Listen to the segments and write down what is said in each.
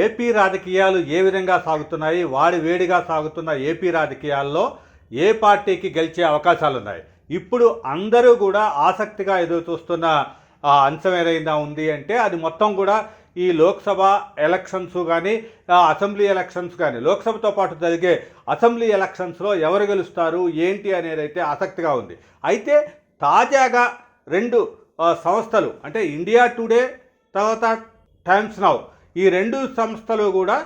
AP రాజకీయాలు ఏ విధంగా సాగుతున్నాయి, వాడి వేడిగా సాగుతున్న ఏపీ రాజకీయాల్లో ఏ పార్టీకి గెలిచే అవకాశాలు ఉన్నాయి? ఇప్పుడు అందరూ కూడా ఆసక్తిగా ఎదురు చూస్తున్న అంశం ఏదైనా ఉంది అంటే అది మొత్తం కూడా ఈ లోక్సభ ఎలక్షన్స్ కానీ అసెంబ్లీ ఎలక్షన్స్ కానీ, లోక్సభతో పాటు జరిగే అసెంబ్లీ ఎలక్షన్స్లో ఎవరు గెలుస్తారు ఏంటి అనేది అయితే ఆసక్తిగా ఉంది. అయితే తాజాగా రెండు సంస్థలు అంటే ఇండియా టుడే తర్వాత టైమ్స్ నౌ, ఈ రెండు సంస్థలు కూడా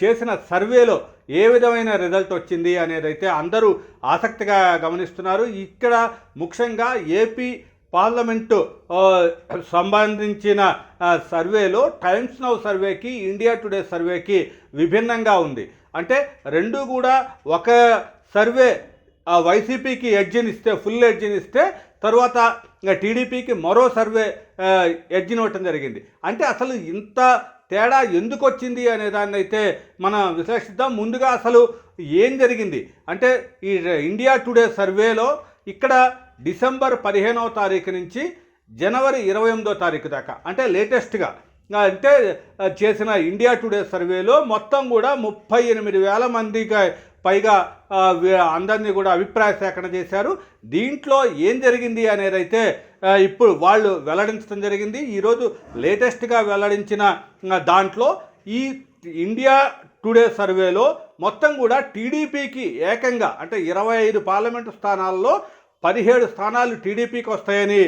చేసిన సర్వేలో ఏ విధమైన రిజల్ట్ వచ్చింది అనేది అయితే అందరూ ఆసక్తిగా గమనిస్తున్నారు. ఇక్కడ ముఖ్యంగా ఏపీ పార్లమెంటు సంబంధించిన సర్వేలో టైమ్స్ నౌ సర్వేకి ఇండియా టుడే సర్వేకి విభిన్నంగా ఉంది. అంటే రెండు కూడా ఒక సర్వే వైసీపీకి ఎడ్జినిస్తే, ఫుల్ ఎడ్జినిస్తే, తర్వాత టీడీపీకి మరో సర్వే ఎడ్జినివ్వటం జరిగింది. అంటే అసలు ఇంత తేడా ఎందుకు వచ్చింది అనే దాన్ని అయితే మనం విశ్లేషిద్దాం. ముందుగా అసలు ఏం జరిగింది అంటే ఈ ఇండియా టుడే సర్వేలో ఇక్కడ డిసెంబర్ 15వ తారీఖు నుంచి జనవరి 28వ తారీఖు దాకా అంటే లేటెస్ట్గా అంటే చేసిన ఇండియా టుడే సర్వేలో మొత్తం కూడా 38,000 మందికి పైగా అందరినీ కూడా అభిప్రాయ సేకరణ చేశారు. దీంట్లో ఏం జరిగింది అనేది అయితే ఇప్పుడు వాళ్ళు వెల్లడించడం జరిగింది. ఈరోజు లేటెస్ట్గా వెల్లడించిన దాంట్లో ఈ ఇండియా టుడే సర్వేలో మొత్తం కూడా టీడీపీకి ఏకంగా అంటే 25 పార్లమెంటు స్థానాల్లో 17 స్థానాలు టీడీపీకి వస్తాయని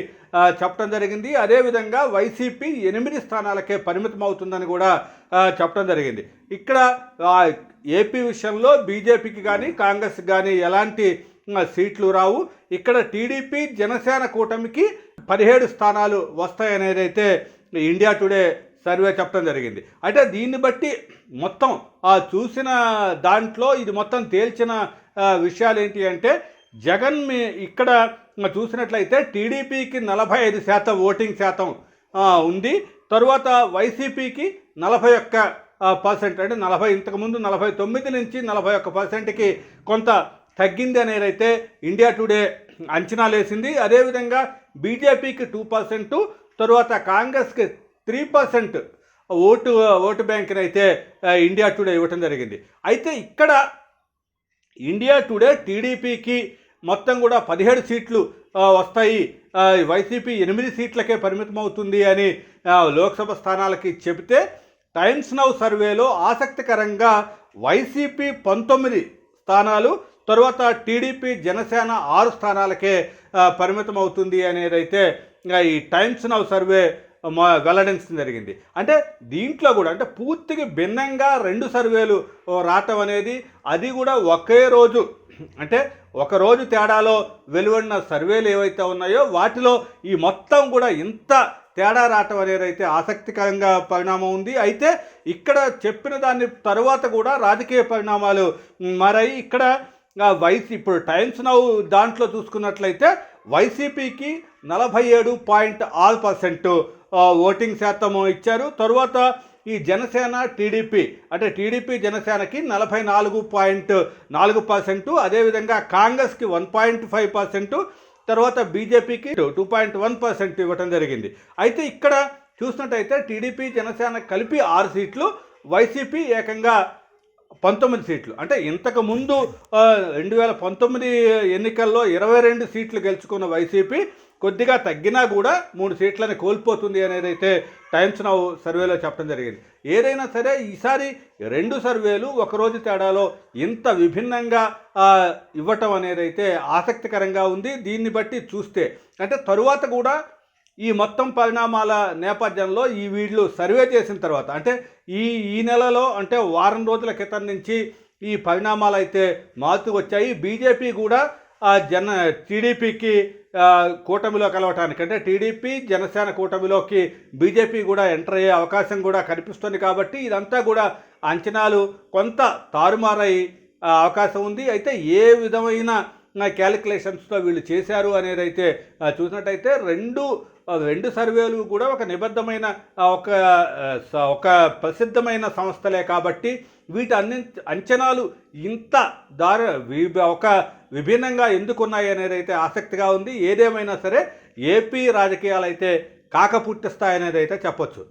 చెప్పడం జరిగింది. అదేవిధంగా వైసీపీ 8 స్థానాలకే పరిమితం అవుతుందని కూడా చెప్పడం జరిగింది. ఇక్కడ ఏపీ విషయంలో బీజేపీకి కానీ కాంగ్రెస్కి కానీ ఎలాంటి సీట్లు రావు. ఇక్కడ టీడీపీ జనసేన కూటమికి 17 స్థానాలు వస్తాయనేది అయితే ఇండియా టుడే సర్వే చెప్పడం జరిగింది. అంటే దీన్ని బట్టి మొత్తం చూసిన దాంట్లో ఇది మొత్తం తేల్చిన విషయాలు ఏంటి అంటే జగన్ ఇక్కడ చూసినట్లయితే టీడీపీకి 45% ఓటింగ్ శాతం ఉంది. తరువాత వైసీపీకి 41% అంటే 40, ఇంతకుముందు 49 నుంచి 41%కి కొంత తగ్గింది అనేది అయితే ఇండియా టుడే అంచనాలు వేసింది. అదేవిధంగా బీజేపీకి 2%, తరువాత కాంగ్రెస్కి 3% ఓటు బ్యాంకుని అయితే ఇండియా టుడే ఇవ్వటం జరిగింది. అయితే ఇక్కడ ఇండియా టుడే టీడీపీకి మొత్తం కూడా 17 సీట్లు వస్తాయి, వైసీపీ 8 సీట్లకే పరిమితం అవుతుంది అని లోక్సభ స్థానాలకి చెబితే టైమ్స్ నౌ సర్వేలో ఆసక్తికరంగా వైసీపీ 19 స్థానాలు, తర్వాత టీడీపీ జనసేన 6 స్థానాలకే పరిమితం అవుతుంది అనేది అయితే ఈ టైమ్స్ నౌ సర్వే వెల్లడించడం జరిగింది. అంటే దీంట్లో కూడా అంటే పూర్తిగా భిన్నంగా రెండు సర్వేలు రావటం అనేది, అది కూడా ఒకే రోజు అంటే ఒక రోజు తేడాలో వెలువడిన సర్వేలు ఏవైతే ఉన్నాయో వాటిలో ఈ మొత్తం కూడా ఇంత తేడా రావటం అనేది అయితే ఆసక్తికరంగా పరిణామం ఉంది. అయితే ఇక్కడ చెప్పిన దాని తర్వాత కూడా రాజకీయ పరిణామాలు మారాయి. ఇక్కడ ఇప్పుడు టైమ్స్ నౌ దాంట్లో చూసుకున్నట్లయితే వైసీపీకి 47.6% ఓటింగ్ శాతం ఇచ్చారు. తరువాత ఈ జనసేన టీడీపీ అంటే టీడీపీ జనసేనకి 44.4%, అదేవిధంగా కాంగ్రెస్కి 1.5%, తర్వాత బీజేపీకి 2.1% ఇవ్వటం జరిగింది. అయితే ఇక్కడ చూసినట్టయితే టీడీపీ జనసేన కలిపి 6 సీట్లు, వైసీపీ ఏకంగా 19 సీట్లు. అంటే ఇంతకుముందు 2019 ఎన్నికల్లో 22 సీట్లు గెలుచుకున్న వైసీపీ కొద్దిగా తగ్గినా కూడా 3 సీట్లని కోల్పోతుంది అనేది అయితే టైమ్స్ నౌ సర్వేలో చెప్పడం జరిగింది. ఏదైనా సరే ఈసారి రెండు సర్వేలు ఒకరోజు తేడాలో ఇంత విభిన్నంగా ఇవ్వటం అనేది అయితే ఆసక్తికరంగా ఉంది. దీన్ని బట్టి చూస్తే అంటే తరువాత కూడా ఈ మొత్తం పరిణామాల నేపథ్యంలో ఈ వీళ్ళు సర్వే చేసిన తర్వాత అంటే ఈ నెలలో అంటే వారం రోజుల క్రితం నుంచి ఈ పరిణామాలు అయితే మారుతూ వచ్చాయి. బీజేపీ కూడా టీడీపీకి కూటమిలో కలవటానికి అంటే టీడీపీ జనసేన కూటమిలోకి బీజేపీ కూడా ఎంటర్ అయ్యే అవకాశం కూడా కనిపిస్తుంది. కాబట్టి ఇదంతా కూడా అంచనాలు కొంత తారుమారై అవకాశం ఉంది. అయితే ఏ విధమైన క్యాలిక్యులేషన్స్తో వీళ్ళు చేశారు అనేది అయితే చూసినట్టయితే రెండు సర్వేలు కూడా ఒక నిబద్ధమైన ఒక ప్రసిద్ధమైన సంస్థలే కాబట్టి వీటి అంచనాలు ఇంత ఒక విభిన్నంగా ఎందుకున్నాయి అనేది అయితే ఆసక్తిగా ఉంది. ఏదేమైనా సరే ఏపీ రాజకీయాలు అయితే కాకపుట్టిస్తాయనేది అయితే చెప్పొచ్చు.